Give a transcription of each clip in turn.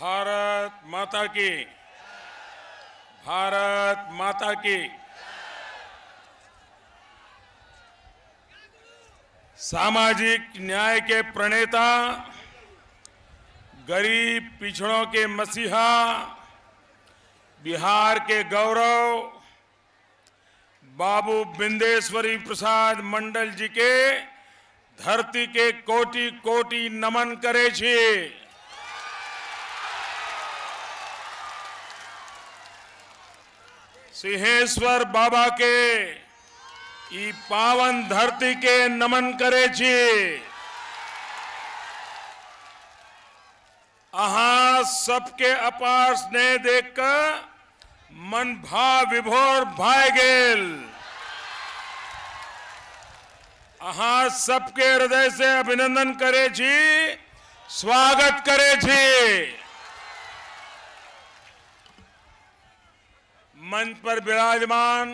भारत माता की, भारत माता की। सामाजिक न्याय के प्रणेता, गरीब पिछड़ों के मसीहा, बिहार के गौरव बाबू बिंदेश्वरी प्रसाद मंडल जी के धरती के कोटि कोटि नमन करे छे। सिंहेश्वर बाबा के ई पावन धरती के नमन करे छे। अहाँ सबके अपार स्नेह देखकर मन भाव विभोर भय गेल। अहाँ सबके हृदय से अभिनंदन करे छी, स्वागत करे छी। मंच पर विराजमान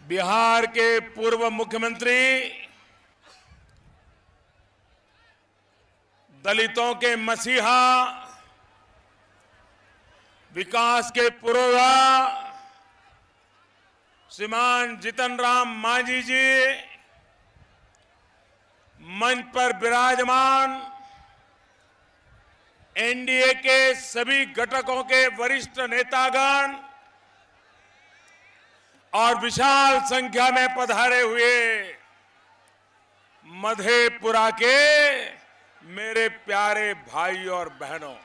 बिहार के पूर्व मुख्यमंत्री, दलितों के मसीहा, विकास के पुरोधा श्रीमान जीतन राम मांझी जी, मंच पर विराजमान एनडीए के सभी घटकों के वरिष्ठ नेतागण और विशाल संख्या में पधारे हुए मधेपुरा के मेरे प्यारे भाई और बहनों,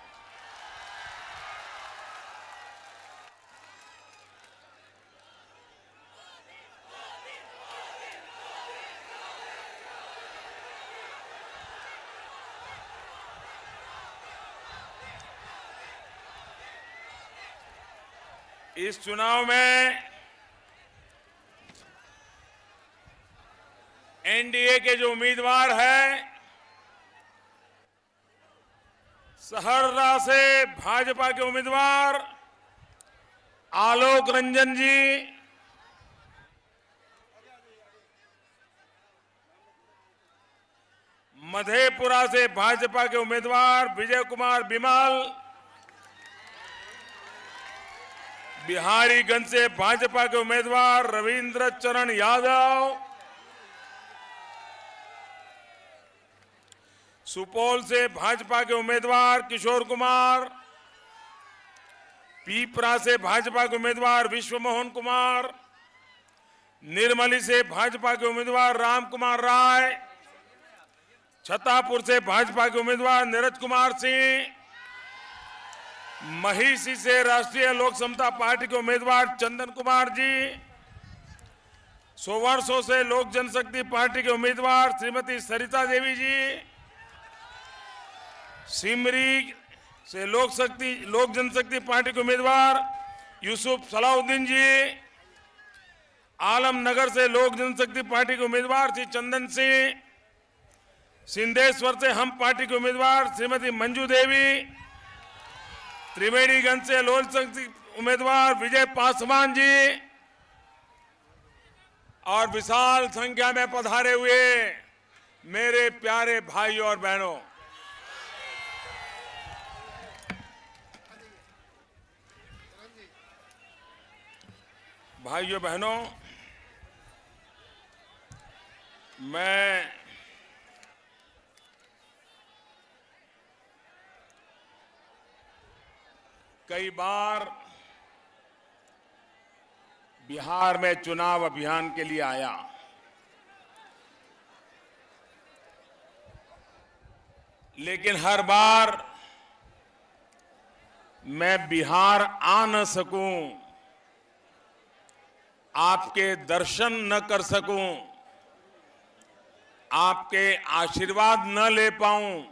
इस चुनाव में एनडीए के जो उम्मीदवार हैं, सहरसा से भाजपा के उम्मीदवार आलोक रंजन जी, मधेपुरा से भाजपा के उम्मीदवार विजय कुमार बिमल, बिहारीगंज से भाजपा के उम्मीदवार रविंद्र चरण यादव, सुपौल से भाजपा के उम्मीदवार किशोर कुमार, पीपरा से भाजपा के उम्मीदवार विश्व मोहन कुमार, निर्मली से भाजपा के उम्मीदवार राम कुमार राय, छतरपुर से भाजपा के उम्मीदवार नीरज कुमार सिंह, महिषी से राष्ट्रीय लोक समता पार्टी के उम्मीदवार चंदन कुमार जी, सोवर्सो से लोक जनशक्ति पार्टी के उम्मीदवार श्रीमती सरिता देवी जी, सिमरी से लोक जनशक्ति पार्टी के उम्मीदवार यूसुफ सलाउद्दीन जी, आलमनगर से लोक जनशक्ति पार्टी के उम्मीदवार श्री चंदन सिंह, सिंधेश्वर से हम पार्टी के उम्मीदवार श्रीमती मंजू देवी, त्रिवेणीगंज से लोक जनशक्ति उम्मीदवार विजय पासवान जी और विशाल संख्या में पधारे हुए मेरे प्यारे भाई और बहनों, भाइयों बहनों, मैं कई बार बिहार में चुनाव अभियान के लिए आया, लेकिन हर बार मैं बिहार आ न सकूं, आपके दर्शन न कर सकूं, आपके आशीर्वाद न ले पाऊं,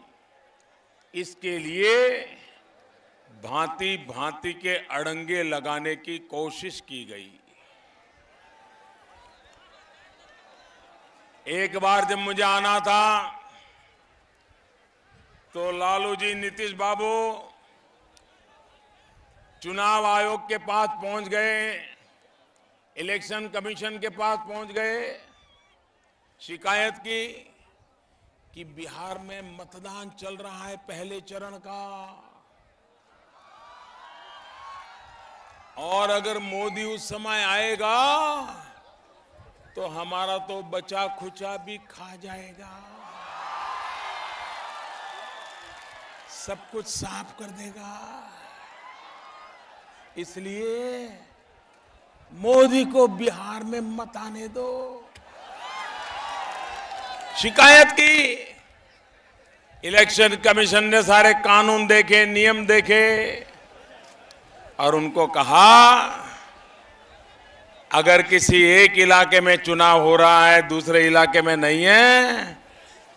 इसके लिए भांति भांति के अड़ंगे लगाने की कोशिश की गई। एक बार जब मुझे आना था तो लालू जी, नीतीश बाबू चुनाव आयोग के पास पहुंच गए, इलेक्शन कमीशन के पास पहुंच गए, शिकायत की कि बिहार में मतदान चल रहा है पहले चरण का, और अगर मोदी उस समय आएगा तो हमारा तो बचा खुचा भी खा जाएगा, सब कुछ साफ कर देगा। इसलिए मोदी को बिहार में मत आने दो। शिकायत की, इलेक्शन कमीशन ने सारे कानून देखे, नियम देखे और उनको कहा अगर किसी एक इलाके में चुनाव हो रहा है, दूसरे इलाके में नहीं है,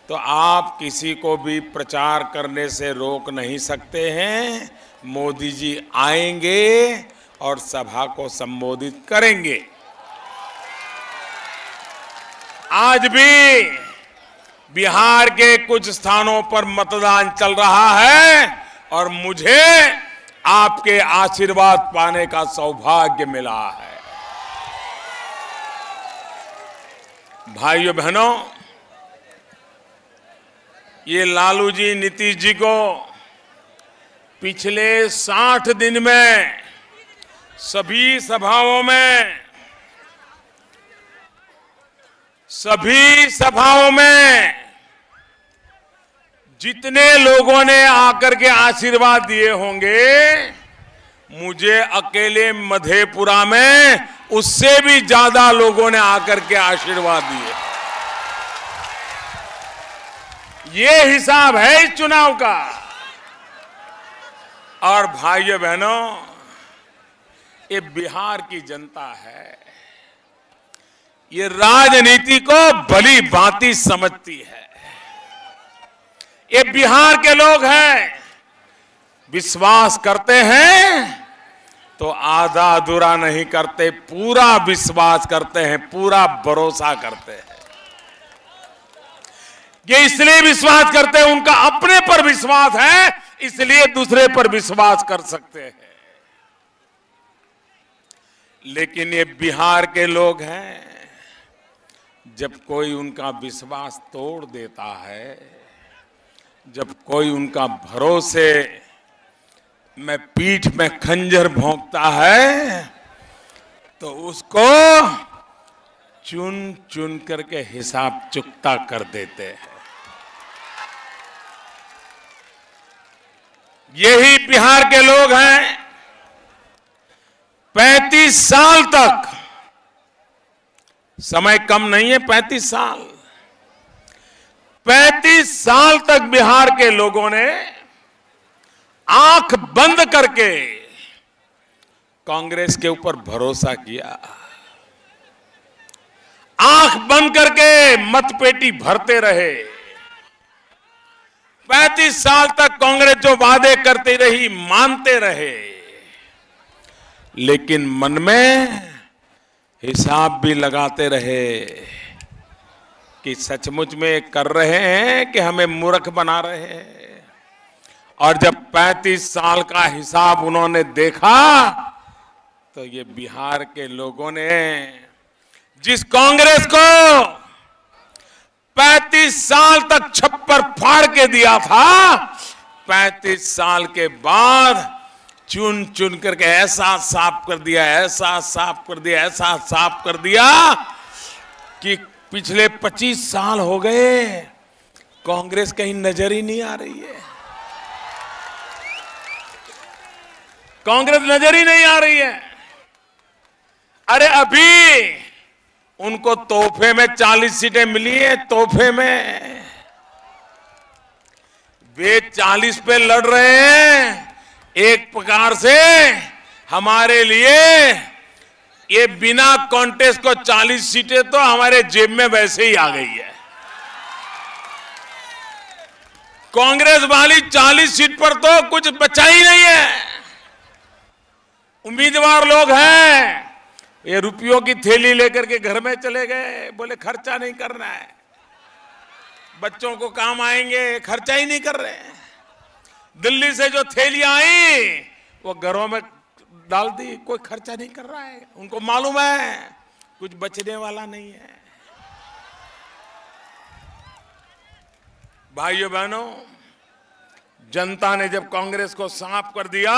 तो आप किसी को भी प्रचार करने से रोक नहीं सकते हैं। मोदी जी आएंगे और सभा को संबोधित करेंगे। आज भी बिहार के कुछ स्थानों पर मतदान चल रहा है और मुझे आपके आशीर्वाद पाने का सौभाग्य मिला है। भाइयों बहनों, ये लालू जी, नीतीश जी को पिछले 60 दिन में सभी सभाओं में जितने लोगों ने आकर के आशीर्वाद दिए होंगे, मुझे अकेले मधेपुरा में उससे भी ज्यादा लोगों ने आकर के आशीर्वाद दिए। ये हिसाब है इस चुनाव का। और भाइयों बहनों, ये बिहार की जनता है, ये राजनीति को भली भांति समझती है। ये बिहार के लोग हैं, विश्वास करते हैं तो आधा अधूरा नहीं करते, पूरा विश्वास करते हैं, पूरा भरोसा करते हैं। ये इसलिए विश्वास करते हैं, उनका अपने पर विश्वास है, इसलिए दूसरे पर विश्वास कर सकते हैं। लेकिन ये बिहार के लोग हैं, जब कोई उनका विश्वास तोड़ देता है, जब कोई उनका भरोसे में पीठ में खंजर भोंकता है, तो उसको चुन चुन करके हिसाब चुकता कर देते हैं। यही बिहार के लोग हैं। 35 साल तक, समय कम नहीं है, 35 साल, 35 साल तक बिहार के लोगों ने आंख बंद करके कांग्रेस के ऊपर भरोसा किया, आंख बंद करके मतपेटी भरते रहे। 35 साल तक कांग्रेस जो वादे करती रही, मानते रहे, लेकिन मन में हिसाब भी लगाते रहे कि सचमुच में कर रहे हैं कि हमें मूर्ख बना रहे हैं। और जब 35 साल का हिसाब उन्होंने देखा, तो ये बिहार के लोगों ने जिस कांग्रेस को 35 साल तक छप्पर फाड़ के दिया था, 35 साल के बाद चुन चुन करके ऐसा साफ कर दिया, ऐसा साफ कर दिया, ऐसा साफ कर दिया कि पिछले 25 साल हो गए कांग्रेस कहीं नजर ही नहीं आ रही है। कांग्रेस नजर ही नहीं आ रही है। अरे अभी उनको तोहफे में 40 सीटें मिली है, तोहफे में। वे 40 पे लड़ रहे हैं। एक प्रकार से हमारे लिए ये बिना कॉन्टेस्ट को 40 सीटें तो हमारे जेब में वैसे ही आ गई है। कांग्रेस वाली 40 सीट पर तो कुछ बचा ही नहीं है। उम्मीदवार लोग हैं, ये रुपयों की थैली लेकर के घर में चले गए, बोले खर्चा नहीं करना है, बच्चों को काम आएंगे, खर्चा ही नहीं कर रहे हैं। दिल्ली से जो थैलियां आई वो घरों में डाल दी, कोई खर्चा नहीं कर रहा है। उनको मालूम है कुछ बचने वाला नहीं है। भाइयों बहनों, जनता ने जब कांग्रेस को साफ कर दिया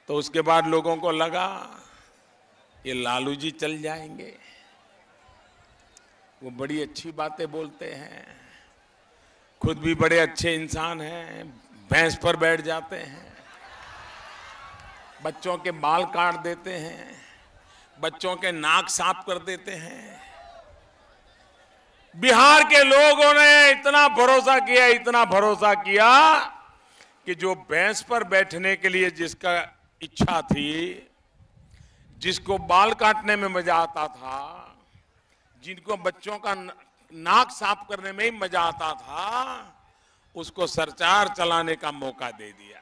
तो उसके बाद लोगों को लगा ये लालू जी चल जाएंगे। वो बड़ी अच्छी बातें बोलते हैं, खुद भी बड़े अच्छे इंसान हैं, भैंस पर बैठ जाते हैं, बच्चों के बाल काट देते हैं, बच्चों के नाक साफ कर देते हैं। बिहार के लोगों ने इतना भरोसा किया कि जो भैंस पर बैठने के लिए जिसका इच्छा थी, जिसको बाल काटने में मजा आता था, जिनको बच्चों का नाक साफ करने में ही मजा आता था, उसको सरकार चलाने का मौका दे दिया।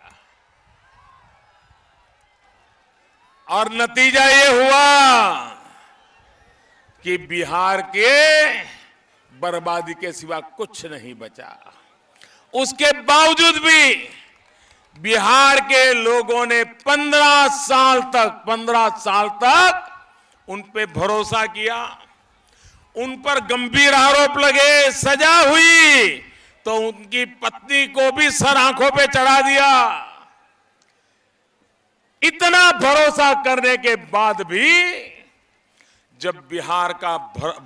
और नतीजा ये हुआ कि बिहार के बर्बादी के सिवा कुछ नहीं बचा। उसके बावजूद भी बिहार के लोगों ने 15 साल तक उन पे भरोसा किया। उन पर गंभीर आरोप लगे, सजा हुई तो उनकी पत्नी को भी सर आंखों पे चढ़ा दिया। इतना भरोसा करने के बाद भी जब बिहार का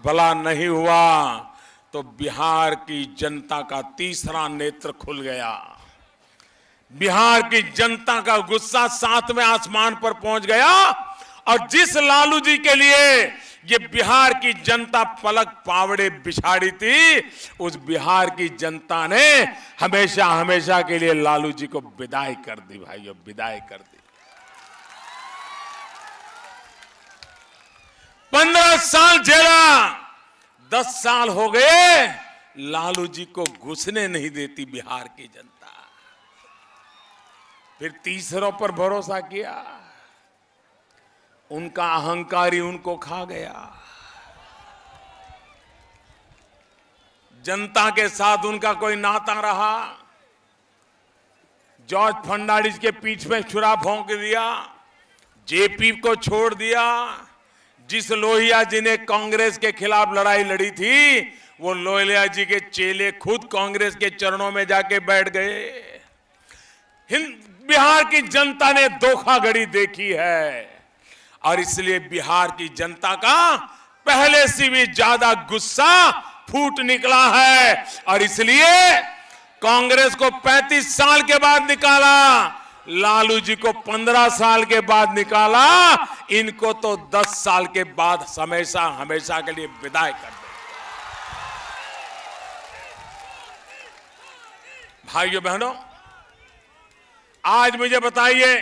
भला नहीं हुआ तो बिहार की जनता का तीसरा नेत्र खुल गया। बिहार की जनता का गुस्सा 7वें आसमान पर पहुंच गया और जिस लालू जी के लिए ये बिहार की जनता पलक पावड़े बिछाड़ी थी, उस बिहार की जनता ने हमेशा के लिए लालू जी को विदाई कर दी। भाइयों, विदाई कर दी। 15 साल झेला, 10 साल हो गए, लालू जी को घुसने नहीं देती बिहार की जनता। फिर तीसरों पर भरोसा किया, उनका अहंकारी उनको खा गया। जनता के साथ उनका कोई नाता रहा। जॉर्ज फर्नांडिस के पीठ में छुरा भोंक दिया, जेपी को छोड़ दिया। जिस लोहिया जी ने कांग्रेस के खिलाफ लड़ाई लड़ी थी, वो लोहिया जी के चेले खुद कांग्रेस के चरणों में जाके बैठ गए। बिहार की जनता ने धोखाधड़ी देखी है और इसलिए बिहार की जनता का पहले से भी ज्यादा गुस्सा फूट निकला है और इसलिए कांग्रेस को 35 साल के बाद निकाला, लालू जी को 15 साल के बाद निकाला, इनको तो 10 साल के बाद हमेशा के लिए विदाई कर दे। भाइयों बहनों, आज मुझे बताइए,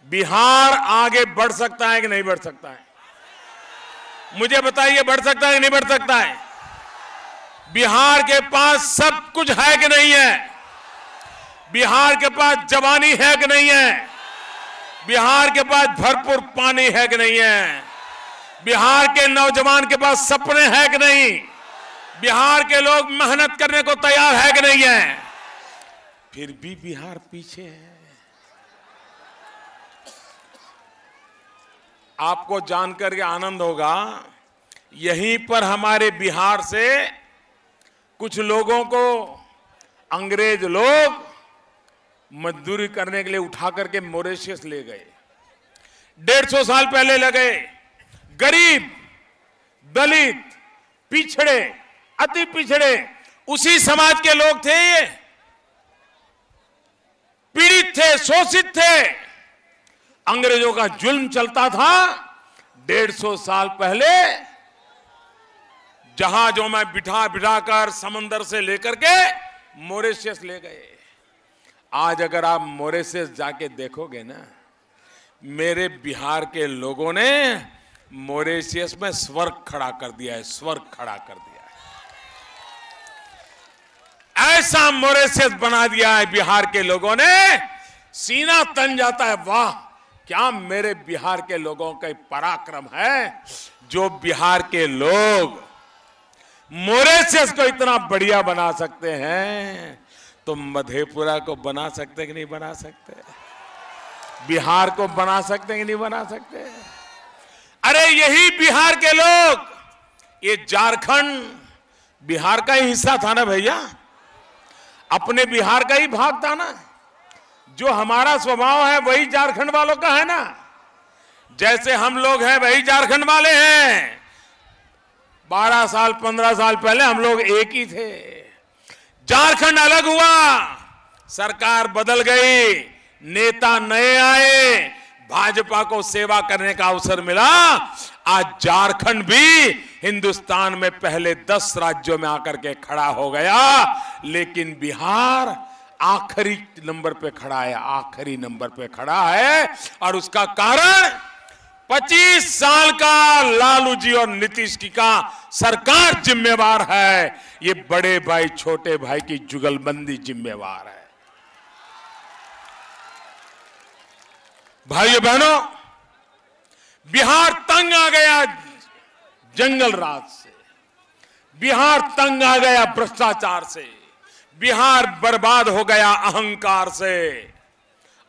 बिहार आगे बढ़ सकता है कि नहीं बढ़ सकता है? मुझे बताइए, बढ़ सकता है कि नहीं बढ़ सकता है? बिहार के पास सब कुछ है कि नहीं है? बिहार के पास जवानी है कि नहीं है? बिहार के पास भरपूर पानी है कि नहीं है? बिहार के नौजवान के पास सपने हैं कि नहीं? बिहार के लोग मेहनत करने को तैयार है कि नहीं है? फिर भी बिहार पीछे है। आपको जानकर के आनंद होगा, यहीं पर हमारे बिहार से कुछ लोगों को अंग्रेज लोग मजदूरी करने के लिए उठा करके मॉरिशस ले गए। 150 साल पहले लगे। गरीब, दलित, पिछड़े, अति पिछड़े, उसी समाज के लोग थे। ये पीड़ित थे, शोषित थे। अंग्रेजों का जुल्म चलता था। 150 साल पहले जहाजों में बिठा कर समंदर से लेकर के मॉरिशस ले गए। आज अगर आप मॉरिशस जाके देखोगे ना, मेरे बिहार के लोगों ने मॉरिशस में स्वर्ग खड़ा कर दिया है, स्वर्ग खड़ा कर दिया है। ऐसा मॉरिशस बना दिया है बिहार के लोगों ने, सीना तन जाता है। वाह, क्या मेरे बिहार के लोगों का पराक्रम है, जो बिहार के लोग मॉरिशस को इतना बढ़िया बना सकते हैं, तो मधेपुरा को बना सकते कि नहीं बना सकते? बिहार को बना सकते कि नहीं बना सकते? अरे यही बिहार के लोग ये झारखंड, बिहार का ही हिस्सा था ना भैया, अपने बिहार का ही भाग था ना। जो हमारा स्वभाव है वही झारखंड वालों का है ना। जैसे हम लोग हैं वही झारखंड वाले हैं। 12 साल 15 साल पहले हम लोग एक ही थे। झारखंड अलग हुआ, सरकार बदल गई, नेता नए आए, भाजपा को सेवा करने का अवसर मिला। आज झारखंड भी हिंदुस्तान में पहले 10 राज्यों में आकर के खड़ा हो गया, लेकिन बिहार आखिरी नंबर पे खड़ा है, आखिरी नंबर पे खड़ा है। और उसका कारण 25 साल का लालू जी और नीतीश जी का सरकार जिम्मेवार है। ये बड़े भाई छोटे भाई की जुगलबंदी जिम्मेवार है। भाइयों बहनों, बिहार तंग आ गया जंगल राज से, बिहार तंग आ गया भ्रष्टाचार से, बिहार बर्बाद हो गया अहंकार से।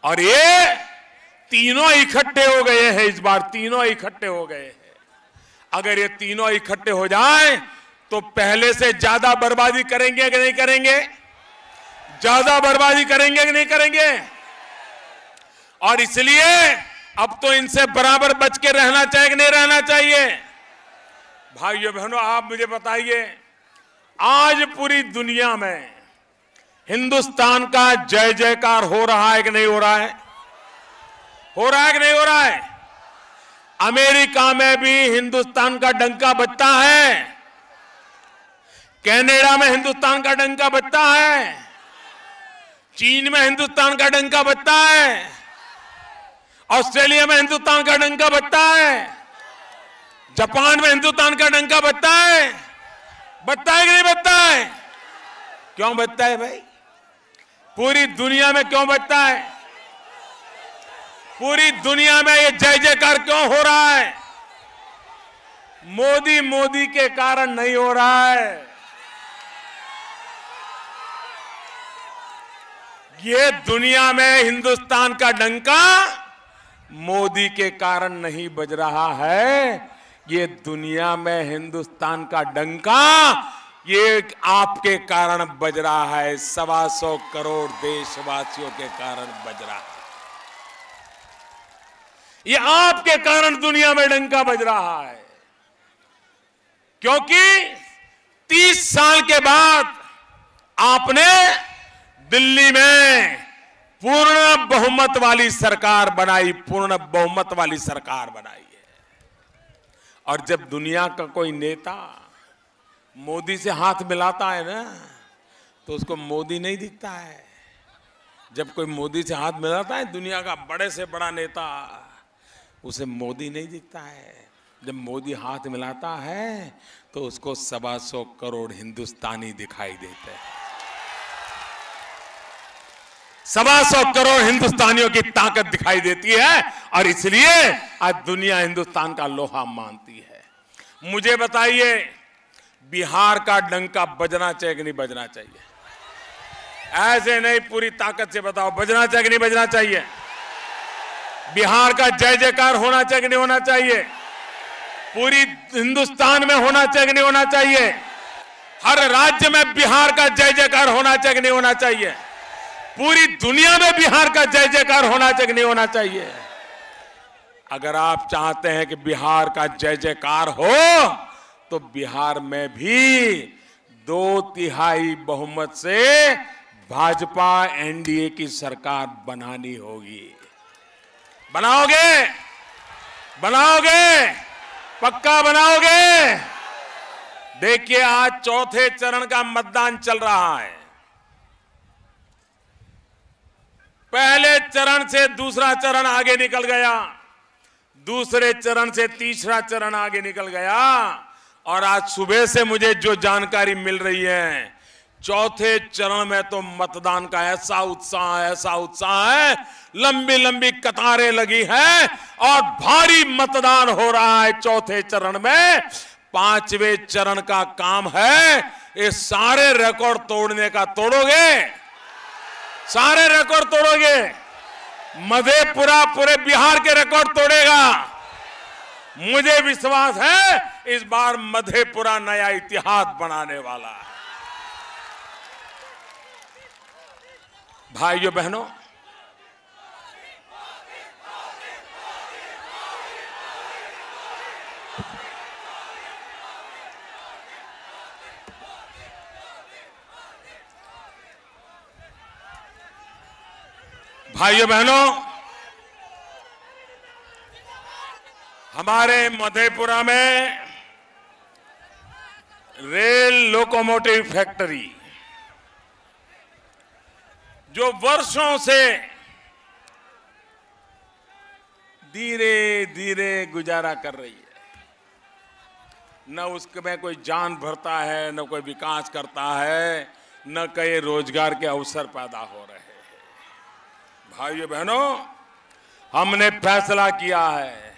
और ये तीनों इकट्ठे हो गए हैं इस बार, तीनों इकट्ठे हो गए हैं। अगर ये तीनों इकट्ठे हो जाएं तो पहले से ज्यादा बर्बादी करेंगे कि नहीं करेंगे? ज्यादा बर्बादी करेंगे कि नहीं करेंगे? और इसलिए अब तो इनसे बराबर बच के रहना चाहिए कि नहीं रहना चाहिए? भाइयों बहनों, आप मुझे बताइए, आज पूरी दुनिया में हिंदुस्तान का जय जयकार हो रहा है कि नहीं हो रहा है? हो रहा है कि नहीं हो रहा है? अमेरिका में भी हिंदुस्तान का डंका बजता है, कनाडा में हिंदुस्तान का डंका बजता है, चीन में हिंदुस्तान का डंका बजता है, ऑस्ट्रेलिया में हिंदुस्तान का डंका बजता है, जापान में हिंदुस्तान का डंका बजता है। बजता है कि नहीं बजता है? क्यों बजता है भाई? पूरी दुनिया में क्यों बजता है? पूरी दुनिया में ये जय जयकार क्यों हो रहा है? मोदी के कारण नहीं हो रहा है। ये दुनिया में हिंदुस्तान का डंका मोदी के कारण नहीं बज रहा है। ये दुनिया में हिंदुस्तान का डंका ये आपके कारण बज रहा है, 125 करोड़ देशवासियों के कारण बज रहा है। ये आपके कारण दुनिया में डंका बज रहा है, क्योंकि 30 साल के बाद आपने दिल्ली में पूर्ण बहुमत वाली सरकार बनाई, पूर्ण बहुमत वाली सरकार बनाई है। और जब दुनिया का कोई नेता मोदी से हाथ मिलाता है ना, तो उसको मोदी नहीं दिखता है। जब कोई मोदी से हाथ मिलाता है, दुनिया का बड़े से बड़ा नेता, उसे मोदी नहीं दिखता है। जब मोदी हाथ मिलाता है तो उसको 125 करोड़ हिंदुस्तानी दिखाई देते हैं। 125 करोड़ हिंदुस्तानियों की ताकत दिखाई देती है, और इसलिए आज दुनिया हिंदुस्तान का लोहा मानती है। मुझे बताइए, बिहार का डंका बजना चाहिए कि नहीं बजना चाहिए? ऐसे नहीं, पूरी ताकत से बताओ, बजना चाहिए कि नहीं बजना चाहिए? बिहार का जय जयकार होना चाहिए कि नहीं होना चाहिए? पूरी हिंदुस्तान में होना चाहिए कि नहीं होना चाहिए? हर राज्य में बिहार का जय जयकार होना चाहिए कि नहीं होना चाहिए? पूरी दुनिया में बिहार का जय जयकार होना चाहिए कि नहीं होना चाहिए? अगर आप चाहते हैं कि बिहार का जय जयकार हो, तो बिहार में भी 2/3 बहुमत से भाजपा एनडीए की सरकार बनानी होगी। बनाओगे? बनाओगे? पक्का बनाओगे? देखिए, आज चौथे चरण का मतदान चल रहा है। पहले चरण से दूसरा चरण आगे निकल गया, दूसरे चरण से तीसरा चरण आगे निकल गया, और आज सुबह से मुझे जो जानकारी मिल रही है, चौथे चरण में तो मतदान का ऐसा उत्साह है, लंबी लंबी कतारें लगी हैं और भारी मतदान हो रहा है चौथे चरण में। 5वें चरण का काम है, ये सारे रिकॉर्ड तोड़ने का। तोड़ोगे? सारे रिकॉर्ड तोड़ोगे? मधेपुरा पूरे बिहार के रिकॉर्ड तोड़ेगा, मुझे विश्वास है इस बार मधेपुरा नया इतिहास बनाने वाला है। भाइयों बहनों, भाइयों बहनों, हमारे मधेपुरा में रेल लोकोमोटिव फैक्ट्री जो वर्षों से धीरे धीरे गुजारा कर रही है, न उसमें कोई जान भरता है, न कोई विकास करता है, न कई रोजगार के अवसर पैदा हो रहे हैं। भाइयों बहनों, हमने फैसला किया है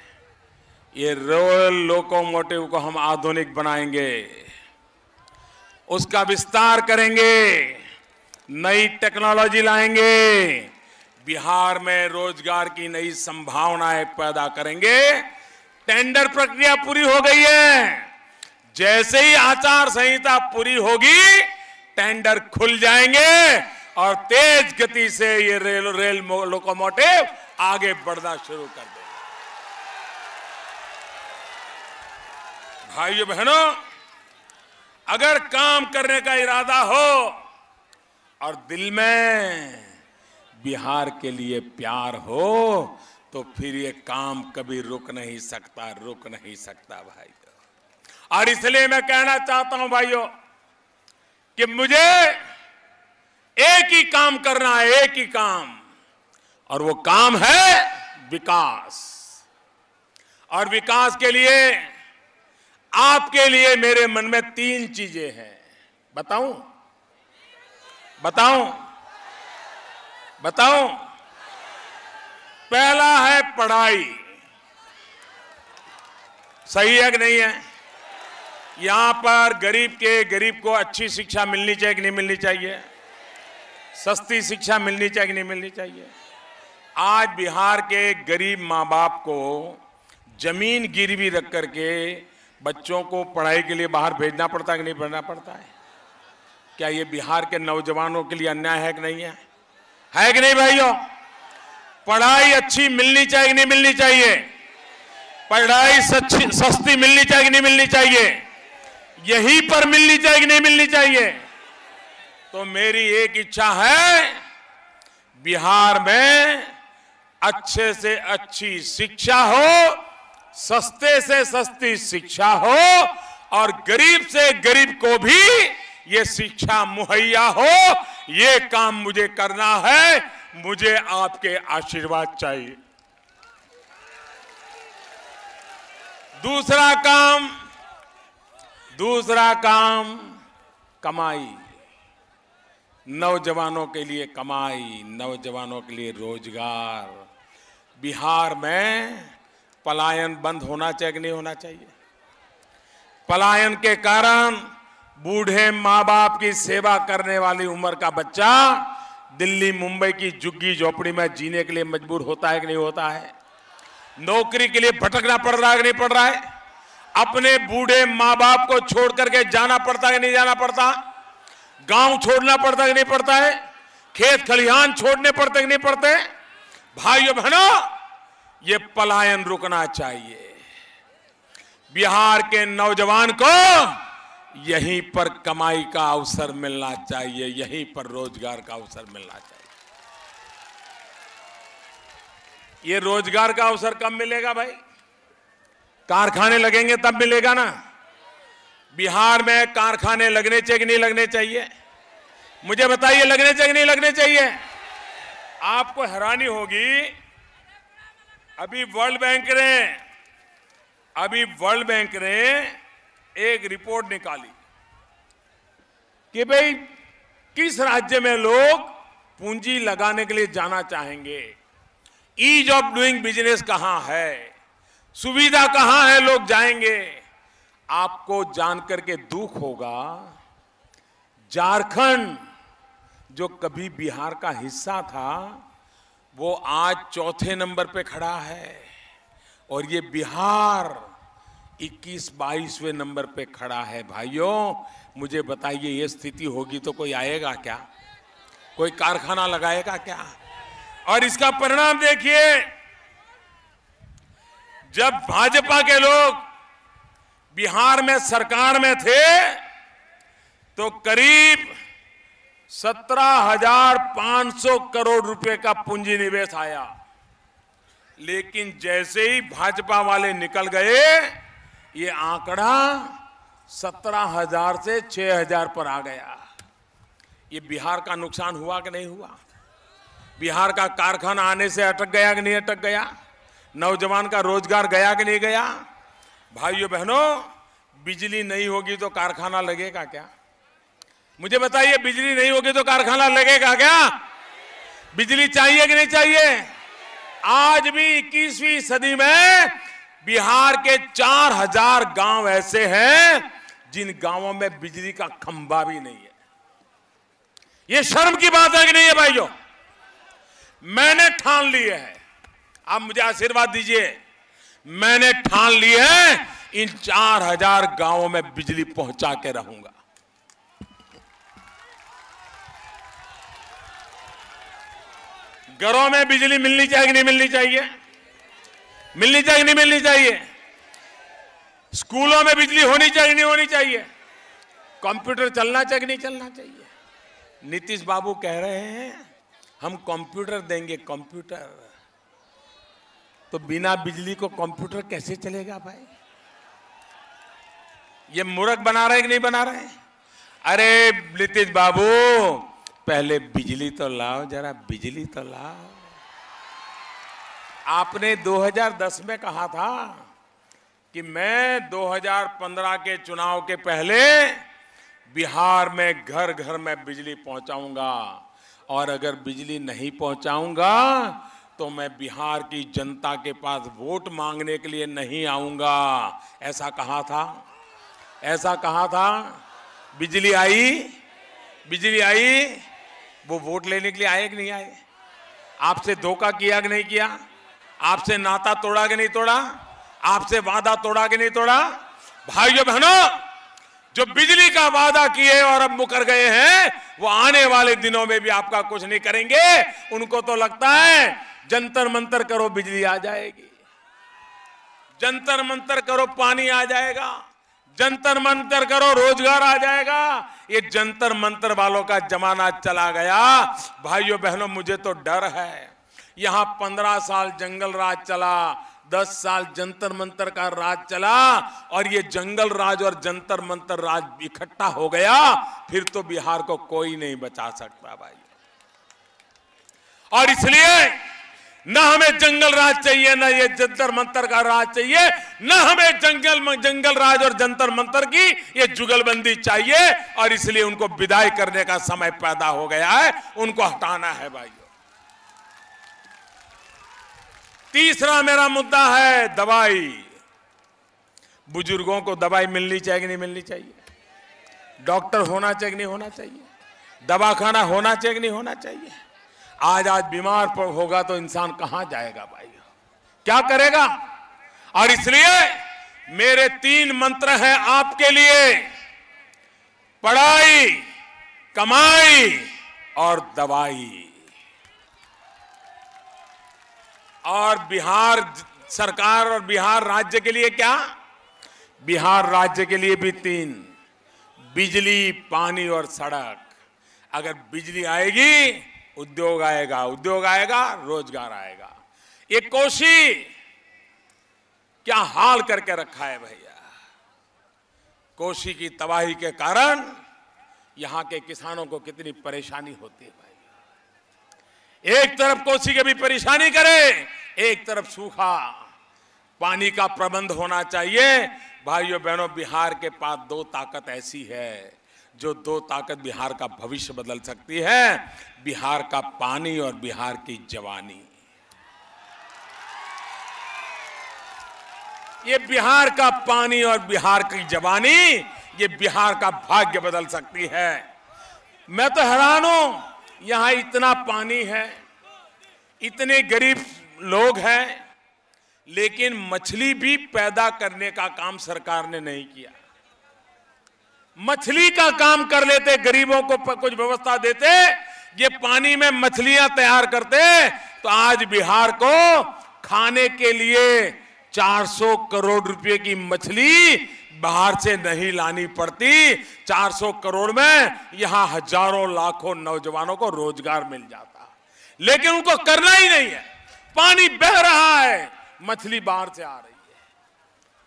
ये रेल लोकोमोटिव को हम आधुनिक बनाएंगे, उसका विस्तार करेंगे, नई टेक्नोलॉजी लाएंगे, बिहार में रोजगार की नई संभावनाएं पैदा करेंगे। टेंडर प्रक्रिया पूरी हो गई है, जैसे ही आचार संहिता पूरी होगी टेंडर खुल जाएंगे और तेज गति से ये रेल लोकोमोटिव आगे बढ़ना शुरू कर देंगे। भाइयों बहनों, अगर काम करने का इरादा हो और दिल में बिहार के लिए प्यार हो तो फिर ये काम कभी रुक नहीं सकता भाइयों। और इसलिए मैं कहना चाहता हूं भाइयों कि मुझे एक ही काम करना है, एक ही काम, और वो काम है विकास। और विकास के लिए आपके लिए मेरे मन में 3 चीजें हैं। बताऊं? पहला है पढ़ाई। सही है कि नहीं है? यहां पर गरीब को अच्छी शिक्षा मिलनी चाहिए कि नहीं मिलनी चाहिए? सस्ती शिक्षा मिलनी चाहिए कि नहीं मिलनी चाहिए? आज बिहार के गरीब माँ बाप को जमीन गिरवी रख करके बच्चों को पढ़ाई के लिए बाहर भेजना पड़ता है कि नहीं भेजना पड़ता है? क्या ये बिहार के नौजवानों के लिए अन्याय है कि नहीं है? है कि नहीं भाइयों? पढ़ाई अच्छी मिलनी चाहिए कि नहीं मिलनी चाहिए? पढ़ाई सस्ती मिलनी चाहिए कि नहीं मिलनी चाहिए? यहीं पर मिलनी चाहिए कि नहीं मिलनी चाहिए? तो मेरी एक इच्छा है, बिहार में अच्छे से अच्छी शिक्षा हो, सस्ते से सस्ती शिक्षा हो और गरीब से गरीब को भी ये शिक्षा मुहैया हो। ये काम मुझे करना है, मुझे आपके आशीर्वाद चाहिए। दूसरा काम कमाई। नौजवानों के लिए कमाई, नौजवानों के लिए रोजगार। बिहार में पलायन बंद होना चाहिए कि नहीं होना चाहिए? पलायन के कारण बूढ़े माँ बाप की सेवा करने वाली उम्र का बच्चा दिल्ली मुंबई की झुग्गी झोपड़ी में जीने के लिए मजबूर होता है कि नहीं होता है? नौकरी के लिए भटकना पड़ रहा है कि नहीं पड़ रहा है? अपने बूढ़े माँ बाप को छोड़ करके जाना पड़ता है कि नहीं जाना पड़ता? गांव छोड़ना पड़ता है कि नहीं पड़ता है? खेत खलिहान छोड़ने पड़ते कि नहीं पड़ते? भाइयों बहनों, ये पलायन रुकना चाहिए। बिहार के नौजवान को यहीं पर कमाई का अवसर मिलना चाहिए, यहीं पर रोजगार का अवसर मिलना चाहिए। ये रोजगार का अवसर कब मिलेगा भाई? कारखाने लगेंगे तब मिलेगा ना। बिहार में कारखाने लगने चाहिए कि नहीं लगने चाहिए? मुझे बताइए, लगने चाहिए कि नहीं लगने चाहिए? आपको हैरानी होगी, अभी वर्ल्ड बैंक ने एक रिपोर्ट निकाली कि भाई किस राज्य में लोग पूंजी लगाने के लिए जाना चाहेंगे, ईज ऑफ डूइंग बिजनेस कहां है, सुविधा कहां है, लोग जाएंगे। आपको जानकर के दुख होगा, झारखंड जो कभी बिहार का हिस्सा था वो आज 4थे नंबर पे खड़ा है। और ये बिहार 21-22वें नंबर पे खड़ा है। भाइयों, मुझे बताइए, ये स्थिति होगी तो कोई आएगा क्या? कोई कारखाना लगाएगा क्या? और इसका परिणाम देखिए, जब भाजपा के लोग बिहार में सरकार में थे तो करीब 17,500 करोड़ रुपए का पूंजी निवेश आया। लेकिन जैसे ही भाजपा वाले निकल गए, ये आंकड़ा 17,000 से 6,000 पर आ गया। ये बिहार का नुकसान हुआ कि नहीं हुआ? बिहार का कारखाना आने से अटक गया कि नहीं अटक गया? नौजवान का रोजगार गया कि नहीं गया? भाइयों बहनों, बिजली नहीं होगी तो कारखाना लगेगा क्या? मुझे बताइए, बिजली नहीं होगी तो कारखाना लगेगा क्या? बिजली चाहिए कि नहीं चाहिए? आज भी 21वीं सदी में बिहार के 4,000 गांव ऐसे हैं जिन गांवों में बिजली का खंभा भी नहीं है। ये शर्म की बात है कि नहीं है भाइयों? मैंने ठान ली है, आप मुझे आशीर्वाद दीजिए, मैंने ठान ली है इन 4,000 गांवों में बिजली पहुंचा के रहूंगा। घरों में बिजली मिलनी चाहिए कि नहीं मिलनी चाहिए? मिलनी चाहिए कि नहीं मिलनी चाहिए? स्कूलों में बिजली होनी चाहिए कि नहीं होनी चाहिए? कंप्यूटर चलना चाहिए कि नहीं चलना चाहिए? नीतीश बाबू कह रहे हैं हम कंप्यूटर देंगे, कंप्यूटर। तो बिना बिजली को कंप्यूटर कैसे चलेगा भाई? ये मूर्ख बना रहे कि नहीं बना रहे? अरे नीतीश बाबू, पहले बिजली तो लाओ, जरा बिजली तो लाओ। आपने 2010 में कहा था कि मैं 2015 के चुनाव के पहले बिहार में घर घर में बिजली पहुंचाऊंगा, और अगर बिजली नहीं पहुंचाऊंगा तो मैं बिहार की जनता के पास वोट मांगने के लिए नहीं आऊंगा। ऐसा कहा था, ऐसा कहा था। बिजली आई, बिजली आई। वो वोट लेने के लिए आए कि नहीं आए? आपसे धोखा किया कि नहीं किया? आपसे नाता तोड़ा कि नहीं तोड़ा? आपसे वादा तोड़ा कि नहीं तोड़ा? भाइयों बहनों, जो बिजली का वादा किए और अब मुकर गए हैं, वो आने वाले दिनों में भी आपका कुछ नहीं करेंगे। उनको तो लगता है जंतर मंतर करो बिजली आ जाएगी, जंतर मंतर करो पानी आ जाएगा, जंतर मंतर करो रोजगार आ जाएगा। ये जंतर मंतर वालों का जमाना चला गया। भाइयों बहनों, मुझे तो डर है। यहां 15 साल जंगल राज चला, 10 साल जंतर मंतर का राज चला, और ये जंगल राज और जंतर मंतर राज इकट्ठा हो गया, फिर तो बिहार को कोई नहीं बचा सकता भाई। और इसलिए न हमें जंगल राज चाहिए, न ये जंतर मंतर का राज चाहिए, न हमें जंगल राज और जंतर मंतर की ये जुगलबंदी चाहिए। और इसलिए उनको विदाई करने का समय पैदा हो गया है, उनको हटाना है भाइयों। तीसरा मेरा मुद्दा है दवाई। बुजुर्गों को दवाई मिलनी चाहिए कि नहीं मिलनी चाहिए? डॉक्टर होना चाहिए कि नहीं होना चाहिए? दवाखाना होना चाहिए कि नहीं होना चाहिए? आज बीमार होगा तो इंसान कहां जाएगा भाई? क्या करेगा? और इसलिए मेरे 3 मंत्र हैं आपके लिए: पढ़ाई, कमाई और दवाई। और बिहार सरकार और बिहार राज्य के लिए क्या? बिहार राज्य के लिए भी 3: बिजली, पानी और सड़क। अगर बिजली आएगी, उद्योग आएगा, उद्योग आएगा, रोजगार आएगा। ये कोशी क्या हाल करके रखा है भैया। कोशी की तबाही के कारण यहां के किसानों को कितनी परेशानी होती है भाई। एक तरफ कोसी की भी परेशानी करे, एक तरफ सूखा। पानी का प्रबंध होना चाहिए। भाइयों बहनों, बिहार के पास 2 ताकत ऐसी है जो 2 ताकत बिहार का भविष्य बदल सकती है: बिहार का पानी और बिहार की जवानी। ये बिहार का पानी और बिहार की जवानी, ये बिहार का भाग्य बदल सकती है। मैं तो हैरान हूं, यहां इतना पानी है, इतने गरीब लोग हैं, लेकिन मछली भी पैदा करने का काम सरकार ने नहीं किया। मछली का काम कर लेते, गरीबों को कुछ व्यवस्था देते, ये पानी में मछलियां तैयार करते, तो आज बिहार को खाने के लिए 400 करोड़ रुपए की मछली बाहर से नहीं लानी पड़ती। 400 करोड़ में यहां हजारों लाखों नौजवानों को रोजगार मिल जाता, लेकिन उनको करना ही नहीं है। पानी बह रहा है, मछली बाहर से आ रही है।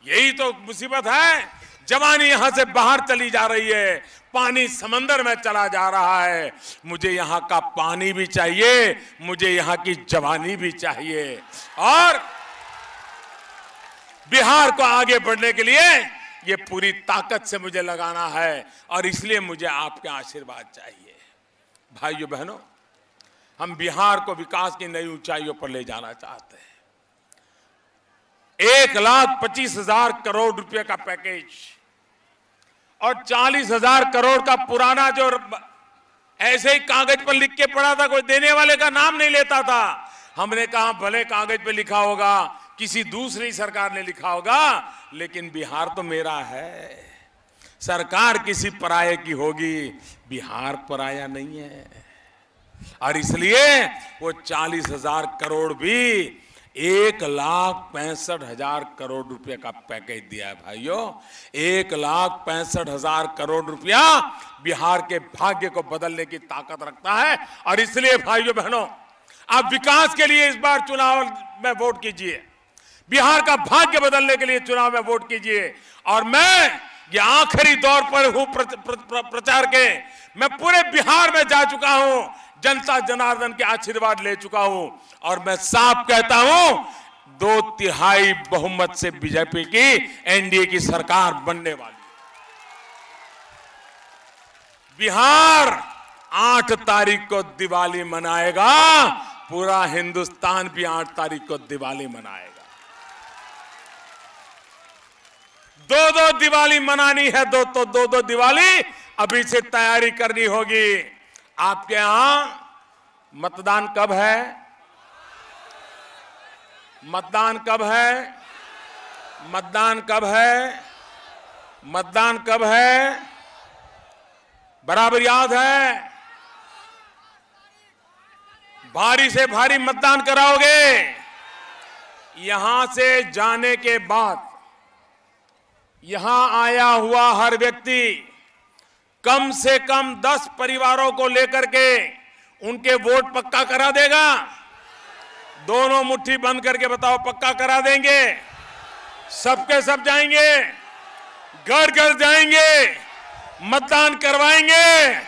यही तो मुसीबत है। जवानी यहां से बाहर चली जा रही है, पानी समंदर में चला जा रहा है। मुझे यहां का पानी भी चाहिए, मुझे यहां की जवानी भी चाहिए, और बिहार को आगे बढ़ने के लिए ये पूरी ताकत से मुझे लगाना है, और इसलिए मुझे आपके आशीर्वाद चाहिए। भाइयों बहनों, हम बिहार को विकास की नई ऊंचाइयों पर ले जाना चाहते हैं। 1,25,000 करोड़ रुपए का पैकेज और 40,000 करोड़ का पुराना जो ऐसे ही कागज पर लिख के पड़ा था, कोई देने वाले का नाम नहीं लेता था। हमने कहा भले कागज पे लिखा होगा, किसी दूसरी सरकार ने लिखा होगा, लेकिन बिहार तो मेरा है। सरकार किसी पराये की होगी, बिहार पराया नहीं है। और इसलिए वो 40,000 करोड़ भी 1,65,000 करोड़ रुपए का पैकेज दिया है। भाइयों, 1,65,000 करोड़ रुपया बिहार के भाग्य को बदलने की ताकत रखता है। और इसलिए भाइयों बहनों, आप विकास के लिए इस बार चुनाव में वोट कीजिए, बिहार का भाग्य बदलने के लिए चुनाव में वोट कीजिए। और मैं ये आखिरी दौर पर हूं प्रचार के, मैं पूरे बिहार में जा चुका हूं, जनता जनार्दन के आशीर्वाद ले चुका हूं, और मैं साफ कहता हूं 2/3 बहुमत से बीजेपी की एनडीए की सरकार बनने वाली। बिहार 8 तारीख को दिवाली मनाएगा, पूरा हिंदुस्तान भी 8 तारीख को दिवाली मनाएगा। 2-2 दिवाली मनानी है, दो दिवाली अभी से तैयारी करनी होगी। आपके यहां मतदान कब है? मतदान कब है? मतदान कब है? मतदान कब है? बराबर याद है? भारी से भारी मतदान कराओगे। यहां से जाने के बाद यहां आया हुआ हर व्यक्ति कम से कम 10 परिवारों को लेकर के उनके वोट पक्का करा देगा। दोनों मुट्ठी बंद करके बताओ, पक्का करा देंगे? सबके सब जाएंगे, घर घर जाएंगे, मतदान करवाएंगे।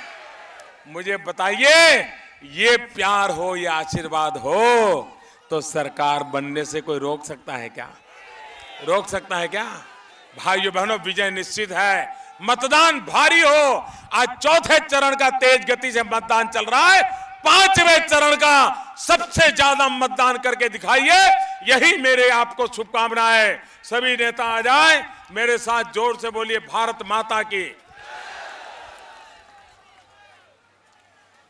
मुझे बताइए, ये प्यार हो, ये आशीर्वाद हो, तो सरकार बनने से कोई रोक सकता है क्या? रोक सकता है क्या? भाइयों बहनों, विजय निश्चित है। मतदान भारी हो। आज 4थे चरण का तेज गति से मतदान चल रहा है, 5वें चरण का सबसे ज्यादा मतदान करके दिखाइए। यही मेरे आपको शुभकामनाएं। सभी नेता आ जाए, मेरे साथ जोर से बोलिए, भारत माता की,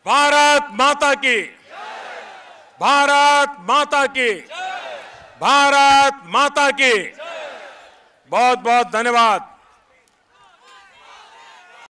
भारत माता की, भारत माता की, भारत माता की। बहुत बहुत धन्यवाद।